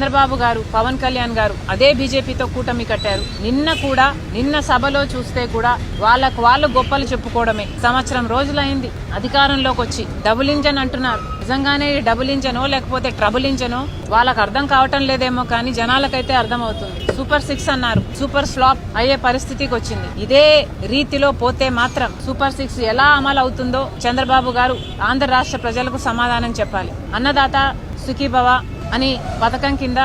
చంద్రబాబు గారు, పవన్ కళ్యాణ్ గారు అదే బీజేపీతో కూటమి కట్టారు. నిన్న సభలో చూస్తే కూడా వాళ్ళు గొప్పలు చెప్పుకోవడమే. సంవత్సరం రోజులైంది అధికారంలోకి వచ్చి. డబుల్ ఇంజన్ అంటున్నారు. నిజంగానే డబుల్ ఇంజనో లేకపోతే ట్రబుల్ ఇంజనో వాళ్ళకు అర్థం కావటం లేదేమో కానీ జనాలకైతే అర్థం అవుతుంది. సూపర్ 6 అన్నారు, సూపర్ ఫ్లాప్ అయ్యే పరిస్థితికి వచ్చింది. ఇదే రీతిలో పోతే మాత్రం సూపర్ 6 ఎలా అమలు అవుతుందో చంద్రబాబు గారు ఆంధ్ర రాష్ట్ర ప్రజలకు సమాధానం చెప్పాలి. అన్నదాత సుఖీభవ అని పథకం కింద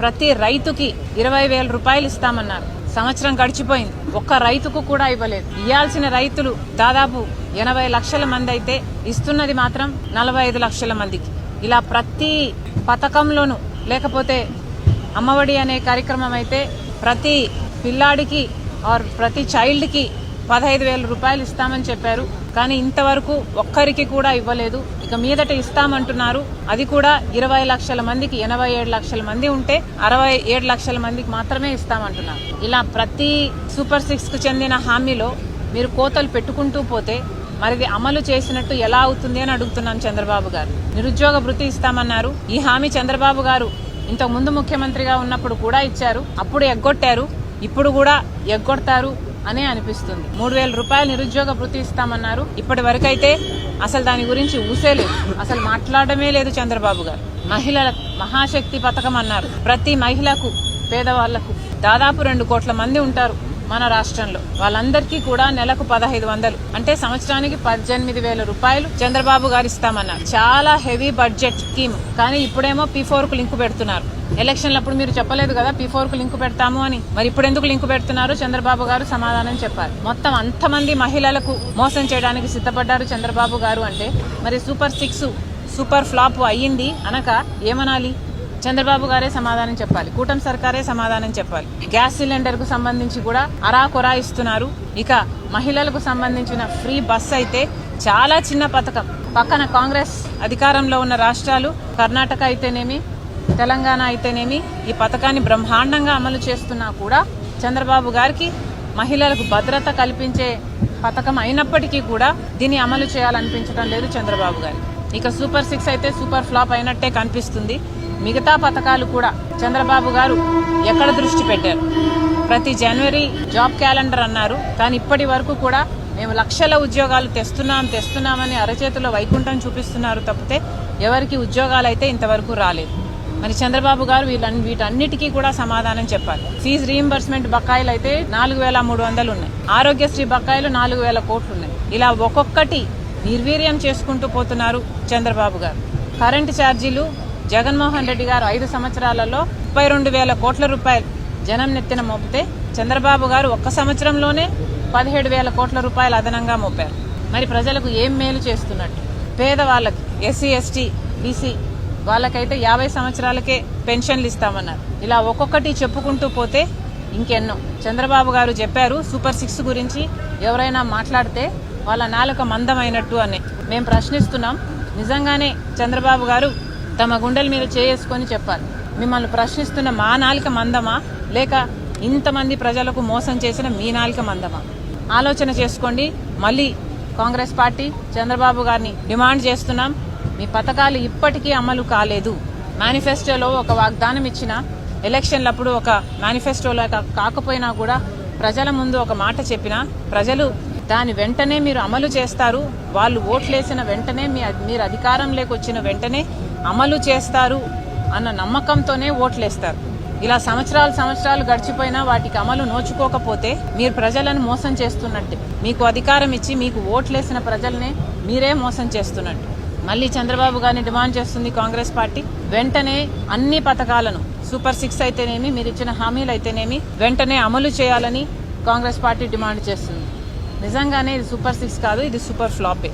ప్రతి రైతుకి 20,000 రూపాయలు ఇస్తామన్నారు. సంవత్సరం గడిచిపోయింది, ఒక్క రైతుకు కూడా ఇవ్వలేదు. ఇవ్వాల్సిన రైతులు దాదాపు 80 లక్షల మంది అయితే ఇస్తున్నది మాత్రం 45 లక్షల మందికి. ఇలా ప్రతి పథకంలోనూ లేకపోతే అమ్మఒడి అనే కార్యక్రమం అయితే ప్రతి పిల్లాడికి ప్రతి చైల్డ్కి 15,000 రూపాయలు ఇస్తామని చెప్పారు. కానీ ఇంతవరకు ఒక్కరికి కూడా ఇవ్వలేదు. ఇక మీదట ఇస్తామంటున్నారు. అది కూడా 20 లక్షల మందికి. 87 లక్షల మంది ఉంటే 67 లక్షల మందికి మాత్రమే ఇస్తామంటున్నారు. ఇలా ప్రతి సూపర్ 6 కు చెందిన హామీలో మీరు కోతలు పెట్టుకుంటూ పోతే మరిది అమలు చేసినట్టు ఎలా అవుతుంది అని అడుగుతున్నాం చంద్రబాబు గారు. నిరుద్యోగ భృతి ఇస్తామన్నారు. ఈ హామీ చంద్రబాబు గారు ఇంతకు ముందు ముఖ్యమంత్రిగా ఉన్నప్పుడు కూడా ఇచ్చారు. అప్పుడు ఎగ్గొట్టారు, ఇప్పుడు కూడా ఎగ్గొడతారు అనే అనిపిస్తుంది. 3,000 రూపాయలు నిరుద్యోగ భృతి ఇస్తామన్నారు. ఇప్పటి వరకైతే అసలు దాని గురించి ఊసేలేదు, అసలు మాట్లాడమే లేదు చంద్రబాబు గారు. మహిళల మహాశక్తి పథకం అన్నారు. ప్రతి మహిళకు, పేదవాళ్లకు దాదాపు 2 కోట్ల మంది ఉంటారు మన రాష్ట్రంలో. వాళ్ళందరికీ కూడా నెలకు 1,500 అంటే సంవత్సరానికి 18,000 రూపాయలు చంద్రబాబు గారు ఇస్తామన్నారు. చాలా హెవీ బడ్జెట్ స్కీమ్. కానీ ఇప్పుడేమో P4 కు లింకు పెడుతున్నారు. ఎలక్షన్లప్పుడు మీరు చెప్పలేదు కదా P4 కు లింకు పెడతాము అని. మరి ఇప్పుడు ఎందుకు లింకు పెడుతున్నారు? చంద్రబాబు గారు సమాధానం చెప్పాలి. మొత్తం అంతమంది మహిళలకు మోసం చేయడానికి సిద్ధపడ్డారు చంద్రబాబు గారు అంటే మరి సూపర్ 6 సూపర్ ఫ్లాప్ అయ్యింది అనక ఏమనాలి? చంద్రబాబు గారే సమాధానం చెప్పాలి, కూటమి సర్కారే సమాధానం చెప్పాలి. గ్యాస్ సిలిండర్ కు సంబంధించి కూడా అరాకొరా ఇస్తున్నారు. ఇక మహిళలకు సంబంధించిన ఫ్రీ బస్ అయితే చాలా చిన్న పథకం. పక్కన కాంగ్రెస్ అధికారంలో ఉన్న రాష్ట్రాలు కర్ణాటక అయితేనేమి, తెలంగాణ అయితేనేమి ఈ పథకాన్ని బ్రహ్మాండంగా అమలు చేస్తున్నా కూడా చంద్రబాబు గారికి మహిళలకు భద్రత కల్పించే పథకం అయినప్పటికీ కూడా దీన్ని అమలు చేయాలనిపించడం లేదు చంద్రబాబు గారికి. ఇక సూపర్ 6 అయితే సూపర్ ఫ్లాప్ అయినట్టే కనిపిస్తుంది. మిగతా పథకాలు కూడా చంద్రబాబు గారు ఎక్కడ దృష్టి పెట్టారు? ప్రతి జనవరి జాబ్ క్యాలెండర్ అన్నారు. కానీ ఇప్పటి వరకు కూడా మేము లక్షల ఉద్యోగాలు తెస్తున్నామని అరచేతిలో వైకుంఠం చూపిస్తున్నారు తప్పితే ఎవరికి ఉద్యోగాలు అయితే ఇంతవరకు రాలేదు. మరి చంద్రబాబు గారు వీటన్నిటికీ కూడా సమాధానం చెప్పాలి. ఫీజు రీయింబర్స్మెంట్ బకాయిలు అయితే 4,300 ఉన్నాయి. ఆరోగ్యశ్రీ బకాయిలు 4,000 కోట్లు ఉన్నాయి. ఇలా ఒక్కొక్కటి నిర్వీర్యం చేసుకుంటూ పోతున్నారు చంద్రబాబు గారు. కరెంటు ఛార్జీలు జగన్మోహన్ రెడ్డి గారు 5 సంవత్సరాలలో 32,000 కోట్ల రూపాయలు జనం నెత్తిన మోపితే చంద్రబాబు గారు ఒక్క సంవత్సరంలోనే 17,000 కోట్ల రూపాయలు అదనంగా మోపారు. మరి ప్రజలకు ఏం మేలు చేస్తున్నట్టు? పేదవాళ్ళకి, SC, ST, BC వాళ్ళకైతే 50 సంవత్సరాలకే పెన్షన్లు ఇస్తామన్నారు. ఇలా ఒక్కొక్కటి చెప్పుకుంటూ పోతే ఇంకెన్నో. చంద్రబాబు గారు చెప్పారు సూపర్ 6 గురించి ఎవరైనా మాట్లాడితే వాళ్ళ నాలుక మందమైనట్టు అని. మేము ప్రశ్నిస్తున్నాం, నిజంగానే చంద్రబాబు గారు తమ గుండెల మీద చేసుకొని చెప్పాలి. మిమ్మల్ని ప్రశ్నిస్తున్న మా నాలుక మందమా లేక ఇంతమంది ప్రజలకు మోసం చేసిన మీ నాలుక మందమా? ఆలోచన చేసుకోండి. మళ్ళీ కాంగ్రెస్ పార్టీ చంద్రబాబు గారిని డిమాండ్ చేస్తున్నాం, మీ పథకాలు ఇప్పటికీ అమలు కాలేదు. మేనిఫెస్టోలో ఒక వాగ్దానం ఇచ్చిన, ఎలక్షన్లప్పుడు ఒక మేనిఫెస్టోలో కాకపోయినా కూడా ప్రజల ముందు ఒక మాట చెప్పినా ప్రజలు దాని వెంటనే మీరు అమలు చేస్తారు, వాళ్ళు ఓట్లేసిన వెంటనే మీరు అధికారంలోకి వచ్చిన వెంటనే అమలు చేస్తారు అన్న నమ్మకంతోనే ఓట్లేస్తారు. ఇలా సంవత్సరాలు గడిచిపోయినా వాటికి అమలు నోచుకోకపోతే మీరు ప్రజలను మోసం చేస్తున్నట్టు. మీకు అధికారం ఇచ్చి మీకు ఓట్లేసిన ప్రజలనే మీరే మోసం చేస్తున్నట్టు. మళ్ళీ చంద్రబాబు గారిని డిమాండ్ చేస్తుంది కాంగ్రెస్ పార్టీ, వెంటనే అన్ని పథకాలను సూపర్ 6 అయితేనేమి, మీరు ఇచ్చిన హామీలు అయితేనేమి వెంటనే అమలు చేయాలని కాంగ్రెస్ పార్టీ డిమాండ్ చేస్తుంది. నిజంగానే ఇది సూపర్ 6 కాదు, ఇది సూపర్ ఫ్లాపే.